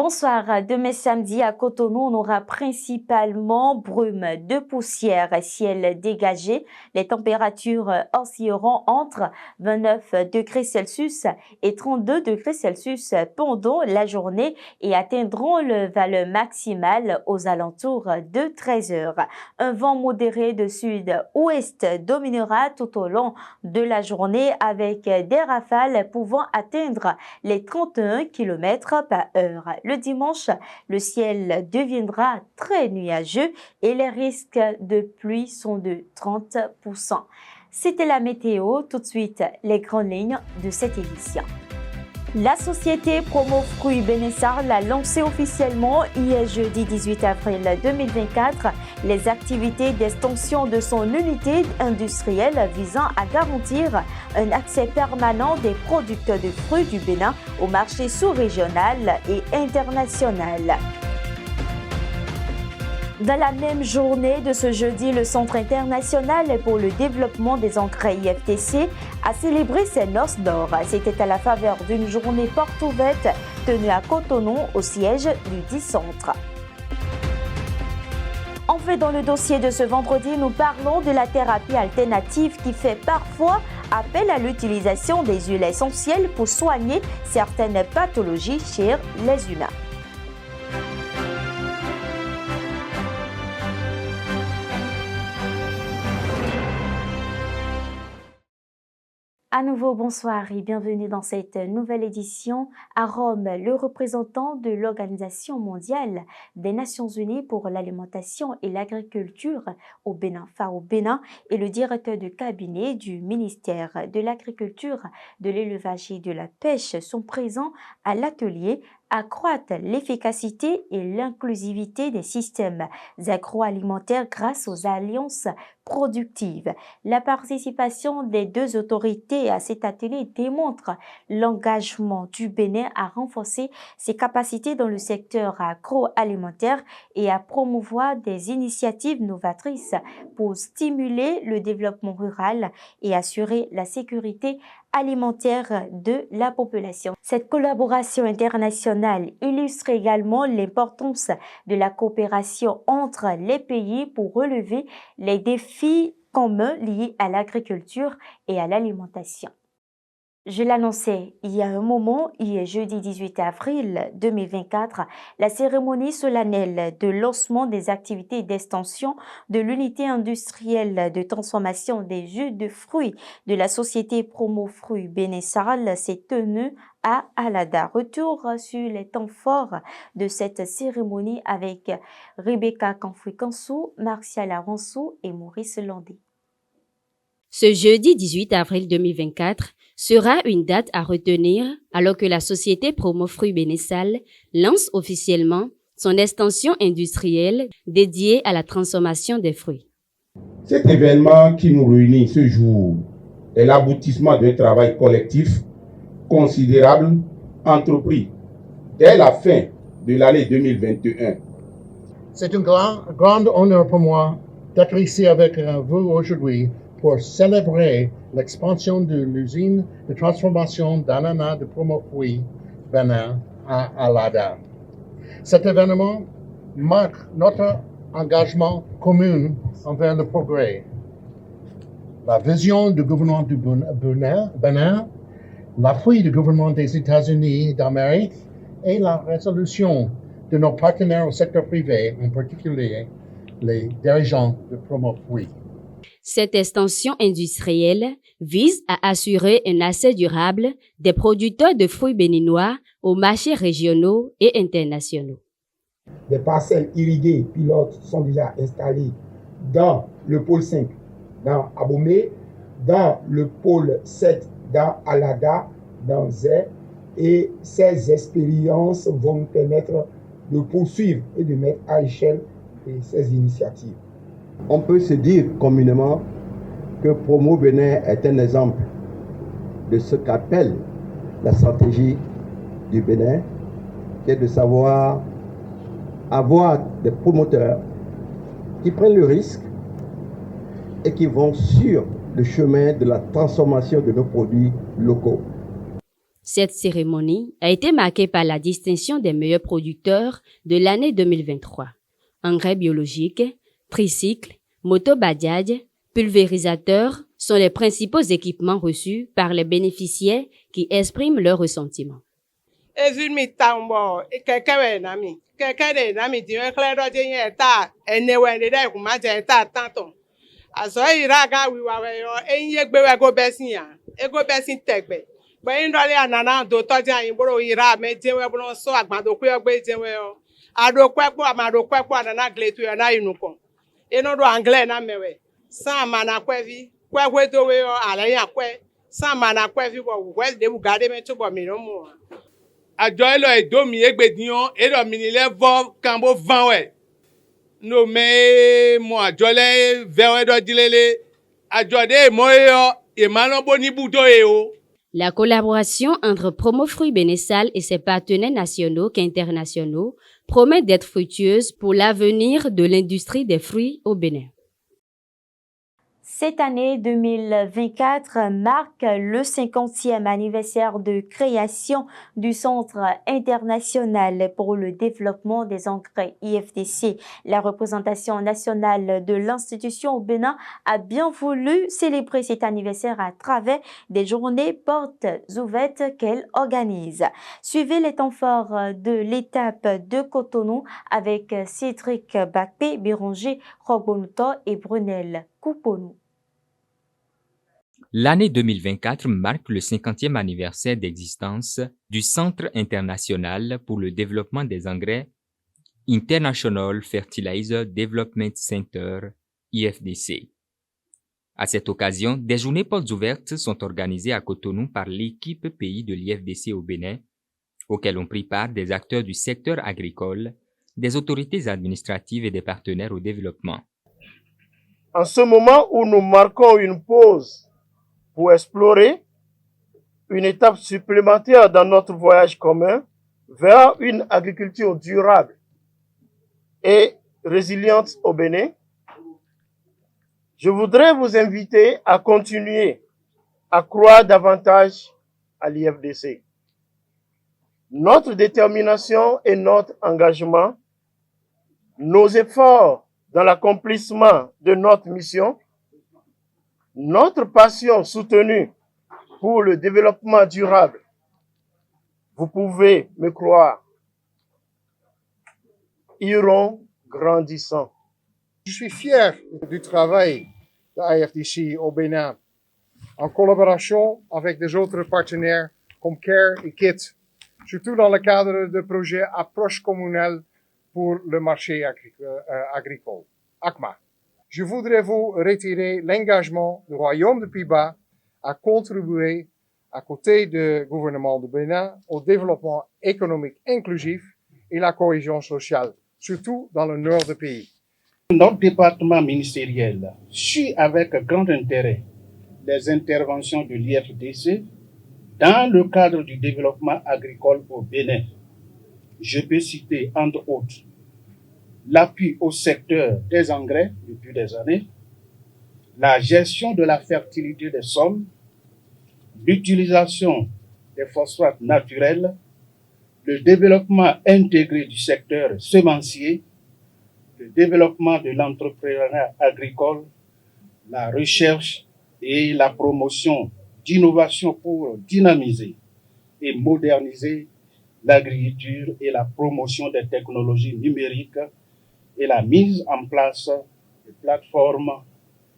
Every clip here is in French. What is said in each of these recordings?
Bonsoir. Demain samedi à Cotonou, on aura principalement brume de poussière, ciel dégagé. Les températures oscilleront entre 29 degrés Celsius et 32 degrés Celsius pendant la journée et atteindront le valeur maximale aux alentours de 13 heures. Un vent modéré de sud-ouest dominera tout au long de la journée avec des rafales pouvant atteindre les 31 km par heure. Le dimanche, le ciel deviendra très nuageux et les risques de pluie sont de 30%. C'était la météo. Tout de suite, les grandes lignes de cette édition. La société Promo Fruits Benessar l'a lancé officiellement hier jeudi 18 avril 2024 les activités d'extension de son unité industrielle visant à garantir un accès permanent des producteurs de fruits du Bénin au marché sous-régional et international. Dans la même journée de ce jeudi, le Centre international pour le développement des engrais IFTC a célébré ses noces d'or. C'était à la faveur d'une journée porte ouverte tenue à Cotonou au siège du dit centre. Enfin, dans le dossier de ce vendredi, nous parlons de la thérapie alternative qui fait parfois appel à l'utilisation des huiles essentielles pour soigner certaines pathologies chez les humains. À nouveau, bonsoir et bienvenue dans cette nouvelle édition. À Rome, le représentant de l'Organisation mondiale des Nations Unies pour l'alimentation et l'agriculture au Bénin, FAO Bénin, et le directeur de cabinet du ministère de l'Agriculture, de l'Élevage et de la Pêche sont présents à l'atelier accroître l'efficacité et l'inclusivité des systèmes agroalimentaires grâce aux alliances productives. La participation des deux autorités à cet atelier démontre l'engagement du Bénin à renforcer ses capacités dans le secteur agroalimentaire et à promouvoir des initiatives novatrices pour stimuler le développement rural et assurer la sécurité alimentaire de la population. Cette collaboration internationale illustre également l'importance de la coopération entre les pays pour relever les défis communs liés à l'agriculture et à l'alimentation. Je l'annonçais il y a un moment, hier jeudi 18 avril 2024, la cérémonie solennelle de lancement des activités d'extension de l'unité industrielle de transformation des jus de fruits de la société Promo Fruits Benessar s'est tenue à Alada. Retour sur les temps forts de cette cérémonie avec Rebecca Kanfoui-Kansou, Martial Aransou et Maurice Landé. Ce jeudi 18 avril 2024 sera une date à retenir alors que la société Promo Fruits Benessar lance officiellement son extension industrielle dédiée à la transformation des fruits. Cet événement qui nous réunit ce jour est l'aboutissement d'un travail collectif considérable entrepris dès la fin de l'année 2021. C'est un grand honneur pour moi d'être ici avec vous aujourd'hui pour célébrer l'expansion de l'usine de transformation d'ananas de Promo Fruits Bénin à Alada. Cet événement marque notre engagement commun envers le progrès. La vision du gouvernement du Bénin, l'appui du gouvernement des États-Unis d'Amérique et la résolution de nos partenaires au secteur privé, en particulier les dirigeants de Promo Fruits. Cette extension industrielle vise à assurer un accès durable des producteurs de fruits béninois aux marchés régionaux et internationaux. Des parcelles irriguées pilotes sont déjà installées dans le pôle 5, dans Abomey, dans le pôle 7, dans Alada, dans Zé, et ces expériences vont nous permettre de poursuivre et de mettre à l'échelle ces initiatives. On peut se dire communément que Promo Bénin est un exemple de ce qu'appelle la stratégie du Bénin, qui est de savoir avoir des promoteurs qui prennent le risque et qui vont sur le chemin de la transformation de nos produits locaux. Cette cérémonie a été marquée par la distinction des meilleurs producteurs de l'année 2023. Engrais biologiques, tricycles, motobajaj, pulvérisateurs sont les principaux équipements reçus par les bénéficiaires qui expriment leurs ressentiments. La collaboration entre Promofruits Bénessal et ses partenaires nationaux qu'internationaux promet d'être fructueuse pour l'avenir de l'industrie des fruits au Bénin. Cette année 2024 marque le 50e anniversaire de création du Centre international pour le développement des engrais IFDC. La représentation nationale de l'institution au Bénin a bien voulu célébrer cet anniversaire à travers des journées portes ouvertes qu'elle organise. Suivez les temps forts de l'étape de Cotonou avec Cédric Bakpé, Béranger, Robonuto et Brunel Couponou. L'année 2024 marque le 50e anniversaire d'existence du Centre international pour le développement des engrais International Fertilizer Development Center, IFDC. À cette occasion, des journées portes ouvertes sont organisées à Cotonou par l'équipe pays de l'IFDC au Bénin, auxquelles ont pris part des acteurs du secteur agricole, des autorités administratives et des partenaires au développement. En ce moment où nous marquons une pause pour explorer une étape supplémentaire dans notre voyage commun vers une agriculture durable et résiliente au Bénin, je voudrais vous inviter à continuer à croire davantage à l'IFDC. Notre détermination et notre engagement, nos efforts dans l'accomplissement de notre mission, notre passion soutenue pour le développement durable, vous pouvez me croire, iront grandissant. Je suis fier du travail de l'IFDC au Bénin, en collaboration avec des autres partenaires comme CARE et KIT, surtout dans le cadre de projets approche communale pour le marché agricole, ACMA. Je voudrais vous retirer l'engagement du Royaume de Pays-Bas à contribuer, à côté du gouvernement du Bénin, au développement économique inclusif et la cohésion sociale, surtout dans le nord du pays. Notre département ministériel suit avec grand intérêt les interventions de l'IFDC dans le cadre du développement agricole au Bénin. Je peux citer, entre autres, l'appui au secteur des engrais depuis des années, la gestion de la fertilité des sols, l'utilisation des phosphates naturels, le développement intégré du secteur semencier, le développement de l'entrepreneuriat agricole, la recherche et la promotion d'innovations pour dynamiser et moderniser l'agriculture et la promotion des technologies numériques et la mise en place de plateformes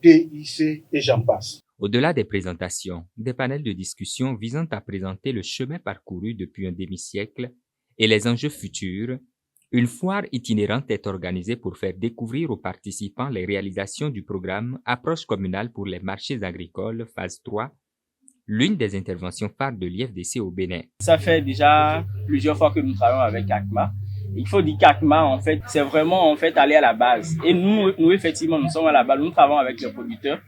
TIC et j'en passe. Au-delà des présentations, des panels de discussion visant à présenter le chemin parcouru depuis un demi-siècle et les enjeux futurs, une foire itinérante est organisée pour faire découvrir aux participants les réalisations du programme Approche communale pour les marchés agricoles, phase 3, l'une des interventions phares de l'IFDC au Bénin. Ça fait déjà plusieurs fois que nous travaillons avec ACMA. Il faut dire qu'ACMA, en fait, c'est vraiment, en fait, aller à la base. Et nous, effectivement, nous sommes à la base. Nous travaillons avec les producteurs.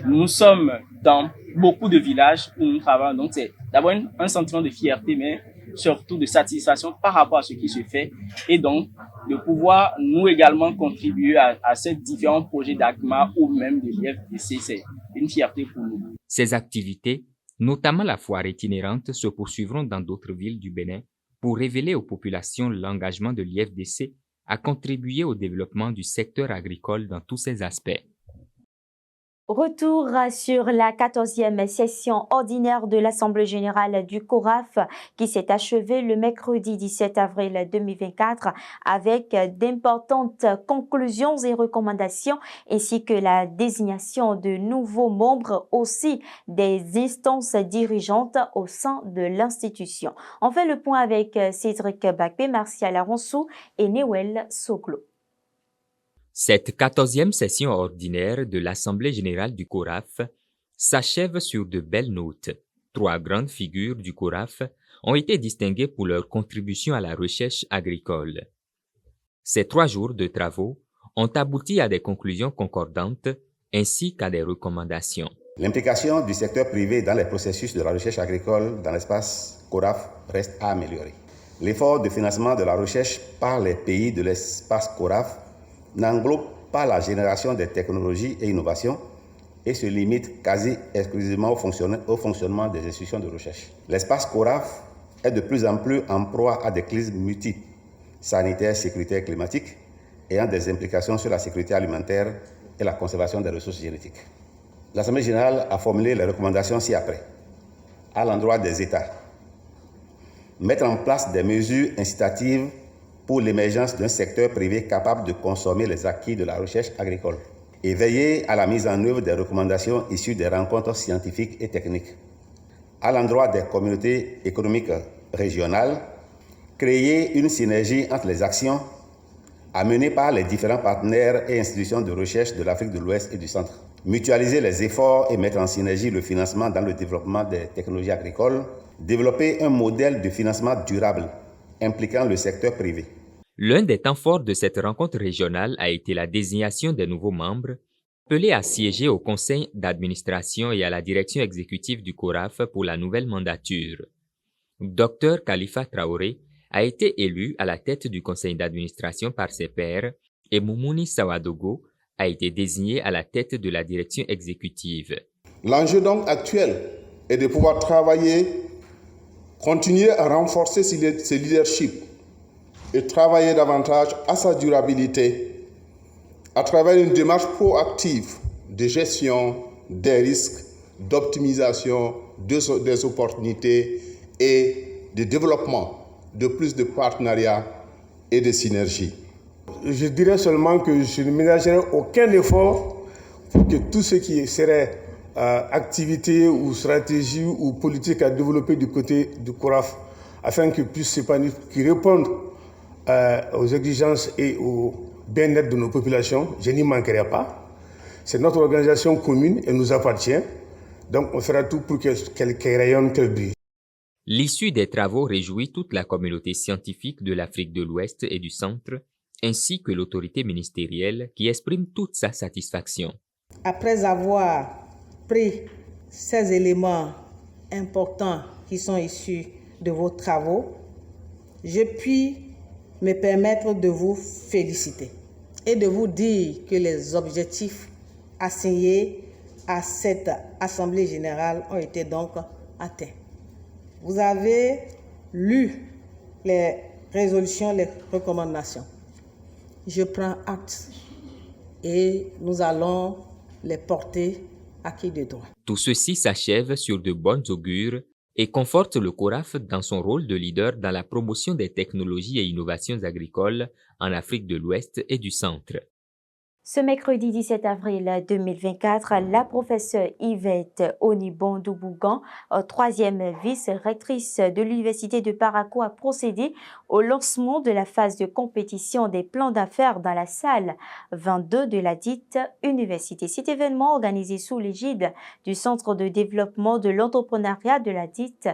Nous sommes dans beaucoup de villages où nous travaillons. Donc, c'est d'abord un sentiment de fierté, mais surtout de satisfaction par rapport à ce qui se fait. Et donc, de pouvoir, nous également, contribuer à ces différents projets d'ACMA ou même de l'IFDC, c'est une fierté pour nous. Ces activités notamment la foire itinérante, se poursuivront dans d'autres villes du Bénin pour révéler aux populations l'engagement de l'IFDC à contribuer au développement du secteur agricole dans tous ses aspects. Retour sur la 14e session ordinaire de l'Assemblée générale du CORAF qui s'est achevée le mercredi 17 avril 2024 avec d'importantes conclusions et recommandations ainsi que la désignation de nouveaux membres aussi des instances dirigeantes au sein de l'institution. On fait le point avec Cédric Bakpé, Martial Aronsou et Newell Soglo. Cette 14e session ordinaire de l'Assemblée générale du CORAF s'achève sur de belles notes. 3 grandes figures du CORAF ont été distinguées pour leur contribution à la recherche agricole. Ces 3 jours de travaux ont abouti à des conclusions concordantes ainsi qu'à des recommandations. L'implication du secteur privé dans les processus de la recherche agricole dans l'espace CORAF reste à améliorer. L'effort de financement de la recherche par les pays de l'espace CORAF n'englobe pas la génération des technologies et innovations et se limite quasi exclusivement au fonctionnement des institutions de recherche. L'espace CORAF est de plus en plus en proie à des crises multiples, sanitaires, sécuritaires, climatiques, ayant des implications sur la sécurité alimentaire et la conservation des ressources génétiques. L'Assemblée générale a formulé les recommandations ci-après. À l'endroit des États, mettre en place des mesures incitatives pour l'émergence d'un secteur privé capable de consommer les acquis de la recherche agricole et veiller à la mise en œuvre des recommandations issues des rencontres scientifiques et techniques. À l'endroit des communautés économiques régionales, créer une synergie entre les actions à mener par les différents partenaires et institutions de recherche de l'Afrique de l'Ouest et du Centre. Mutualiser les efforts et mettre en synergie le financement dans le développement des technologies agricoles. Développer un modèle de financement durable impliquant le secteur privé. L'un des temps forts de cette rencontre régionale a été la désignation des nouveaux membres, appelés à siéger au conseil d'administration et à la direction exécutive du CORAF pour la nouvelle mandature. Dr Khalifa Traoré a été élu à la tête du conseil d'administration par ses pairs et Moumouni Sawadogo a été désigné à la tête de la direction exécutive. L'enjeu donc actuel est de pouvoir travailler, continuer à renforcer ce leadership et travailler davantage à sa durabilité à travers une démarche proactive de gestion des risques, d'optimisation des opportunités et de développement de plus de partenariats et de synergies. Je dirais seulement que je ne ménagerai aucun effort pour que tout ce qui serait activité ou stratégie ou politique à développer du côté du CORAF afin qu'ils puissent s'épanouir, qu'ils répondent aux exigences et au bien-être de nos populations, je n'y manquerai pas. C'est notre organisation commune et nous appartient. Donc on fera tout pour qu'elle rayonne, qu'elle brille. L'issue des travaux réjouit toute la communauté scientifique de l'Afrique de l'Ouest et du Centre, ainsi que l'autorité ministérielle qui exprime toute sa satisfaction. Après avoir pris ces éléments importants qui sont issus de vos travaux, je puis me permettre de vous féliciter et de vous dire que les objectifs assignés à cette Assemblée générale ont été donc atteints. Vous avez lu les résolutions, les recommandations. Je prends acte et nous allons les porter à qui de droit. Tout ceci s'achève sur de bonnes augures et conforte le CORAF dans son rôle de leader dans la promotion des technologies et innovations agricoles en Afrique de l'Ouest et du Centre. Ce mercredi 17 avril 2024, la professeure Yvette Onibon-Doubougan, troisième vice-rectrice de l'Université de Parakou, a procédé au lancement de la phase de compétition des plans d'affaires dans la salle 22 de la dite université. Cet événement, organisé sous l'égide du Centre de développement de l'entrepreneuriat de la dite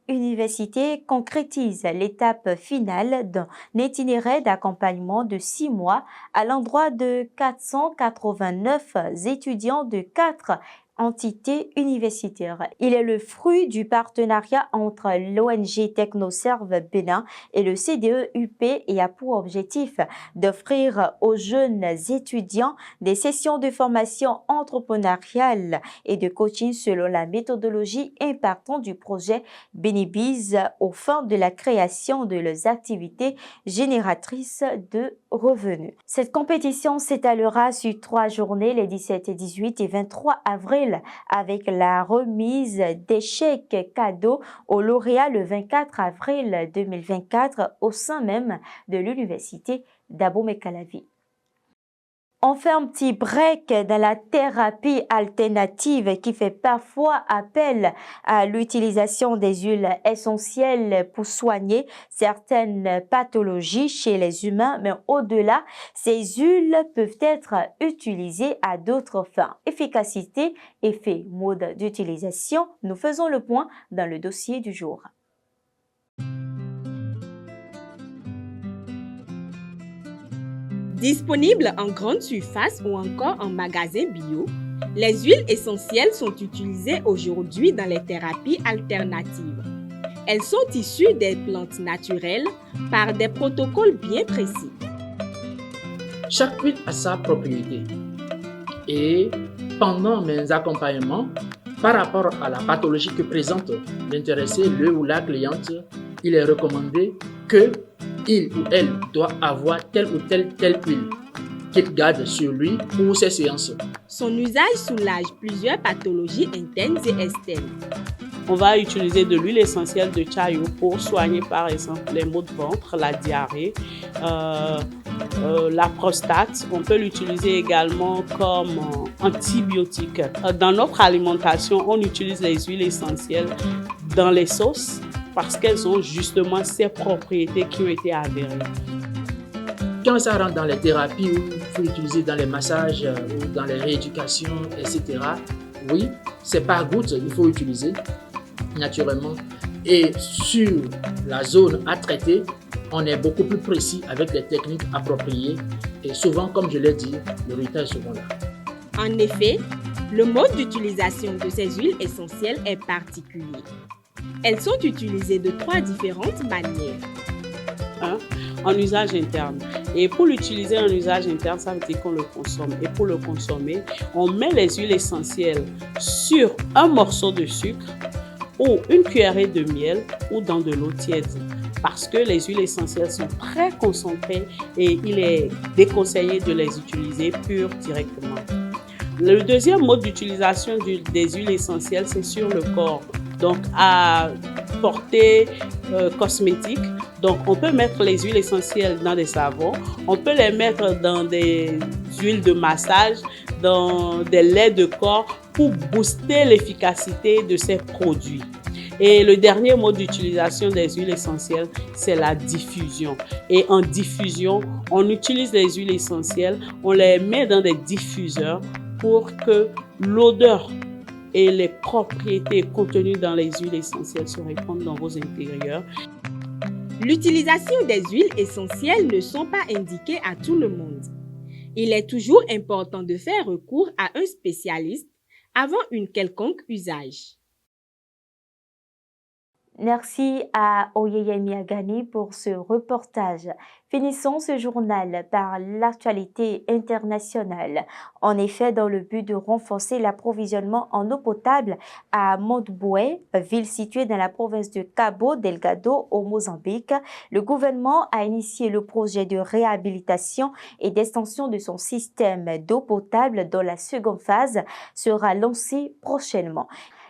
université, concrétise l'étape finale d'un itinéraire d'accompagnement de 6 mois à l'endroit de 489 étudiants de 4 entité universitaire. Il est le fruit du partenariat entre l'ONG TechnoServe Bénin et le CDE-UP et a pour objectif d'offrir aux jeunes étudiants des sessions de formation entrepreneuriale et de coaching selon la méthodologie impartant du projet Benibiz aux fins de la création de leurs activités génératrices de revenus. Cette compétition s'étalera sur 3 journées, les 17, 18 et 23 avril, avec la remise des chèques cadeaux aux lauréats le 24 avril 2024 au sein même de l'université d'Abomey-Calavi. On fait un petit break dans la thérapie alternative qui fait parfois appel à l'utilisation des huiles essentielles pour soigner certaines pathologies chez les humains, mais au-delà, ces huiles peuvent être utilisées à d'autres fins. Efficacité, effet, mode d'utilisation, nous faisons le point dans le dossier du jour. Disponibles en grande surface ou encore en magasin bio, les huiles essentielles sont utilisées aujourd'hui dans les thérapies alternatives. Elles sont issues des plantes naturelles par des protocoles bien précis. Chaque huile a sa propriété. Et pendant mes accompagnements, par rapport à la pathologie que présente l'intéressé, le ou la cliente, il est recommandé que il ou elle doit avoir telle ou telle huile qu'il garde sur lui pour ses séances. Son usage soulage plusieurs pathologies internes et externes. On va utiliser de l'huile essentielle de chayo pour soigner par exemple les maux de ventre, la diarrhée, la prostate. On peut l'utiliser également comme antibiotique. Dans notre alimentation, on utilise les huiles essentielles dans les sauces parce qu'elles ont justement ces propriétés qui ont été avérées. Quand ça rentre dans les thérapies ou il faut utiliser dans les massages ou dans les rééducations, etc., oui, c'est par goutte, il faut utiliser naturellement. Et sur la zone à traiter, on est beaucoup plus précis avec les techniques appropriées. Et souvent, comme je l'ai dit, le résultat est souvent là. En effet, le mode d'utilisation de ces huiles essentielles est particulier. Elles sont utilisées de 3 différentes manières. En usage interne. Et pour l'utiliser en usage interne, ça veut dire qu'on le consomme. Et pour le consommer, on met les huiles essentielles sur un morceau de sucre ou une cuillerée de miel ou dans de l'eau tiède. Parce que les huiles essentielles sont très concentrées et il est déconseillé de les utiliser pures directement. Le deuxième mode d'utilisation des huiles essentielles, c'est sur le corps. Donc, à portée cosmétique. Donc, on peut mettre les huiles essentielles dans des savons. On peut les mettre dans des huiles de massage, dans des laits de corps pour booster l'efficacité de ces produits. Et le dernier mode d'utilisation des huiles essentielles, c'est la diffusion. Et en diffusion, on utilise les huiles essentielles, on les met dans des diffuseurs pour que l'odeur et les propriétés contenues dans les huiles essentielles se répandent dans vos intérieurs. L'utilisation des huiles essentielles ne sont pas indiquées à tout le monde. Il est toujours important de faire recours à un spécialiste avant une quelconque usage. Merci à Oyeyemi Agani pour ce reportage. Finissons ce journal par l'actualité internationale. En effet, dans le but de renforcer l'approvisionnement en eau potable à Montboué, ville située dans la province de Cabo Delgado au Mozambique, le gouvernement a initié le projet de réhabilitation et d'extension de son système d'eau potable dont la seconde phase sera lancée prochainement.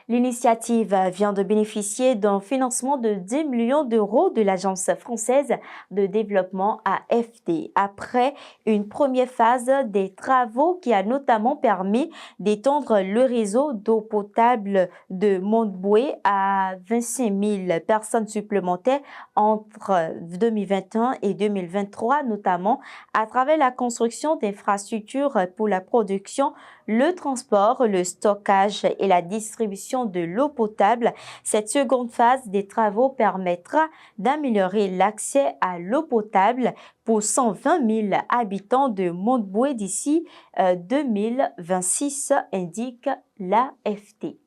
L'initiative vient de bénéficier d'un financement de 10 millions d'euros de l'Agence française de développement AFD, après une première phase des travaux qui a notamment permis d'étendre le réseau d'eau potable de Montboué à 25 000 personnes supplémentaires entre 2021 et 2023, notamment à travers la construction d'infrastructures pour la production le transport, le stockage et la distribution de l'eau potable. Cette seconde phase des travaux permettra d'améliorer l'accès à l'eau potable pour 120 000 habitants de Montboué d'ici 2026, indique l'AFT.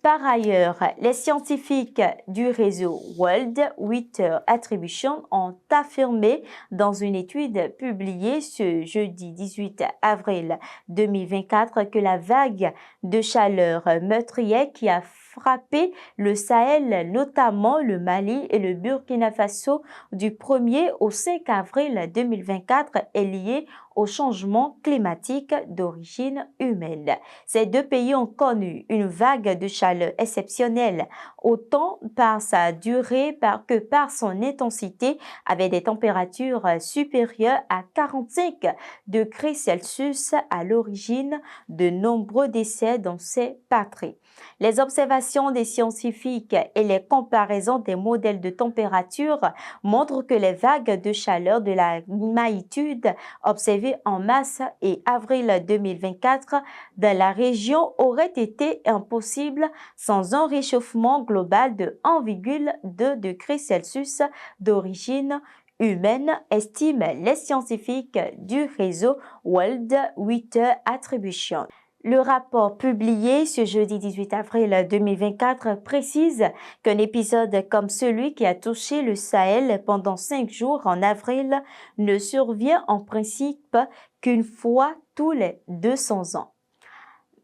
Par ailleurs, les scientifiques du réseau World Water Attribution ont affirmé dans une étude publiée ce jeudi 18 avril 2024 que la vague de chaleur meurtrière qui a frappé le Sahel, notamment le Mali et le Burkina Faso du 1er au 5 avril 2024 est liée au changement climatique d'origine humaine. Ces deux pays ont connu une vague de chaleur exceptionnelle, autant par sa durée que par son intensité, avec des températures supérieures à 45 degrés Celsius à l'origine de nombreux décès dans ces patries. Les observations des scientifiques et les comparaisons des modèles de température montrent que les vagues de chaleur de la magnitude observées en mars et avril 2024 dans la région auraient été impossibles sans un réchauffement global de 1,2 degrés Celsius d'origine humaine, estiment les scientifiques du réseau World Water Attribution. Le rapport publié ce jeudi 18 avril 2024 précise qu'un épisode comme celui qui a touché le Sahel pendant 5 jours en avril ne survient en principe qu'une fois tous les 200 ans.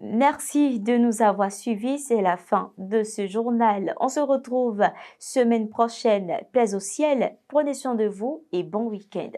Merci de nous avoir suivis, c'est la fin de ce journal. On se retrouve semaine prochaine. Plaise au ciel, prenez soin de vous et bon week-end.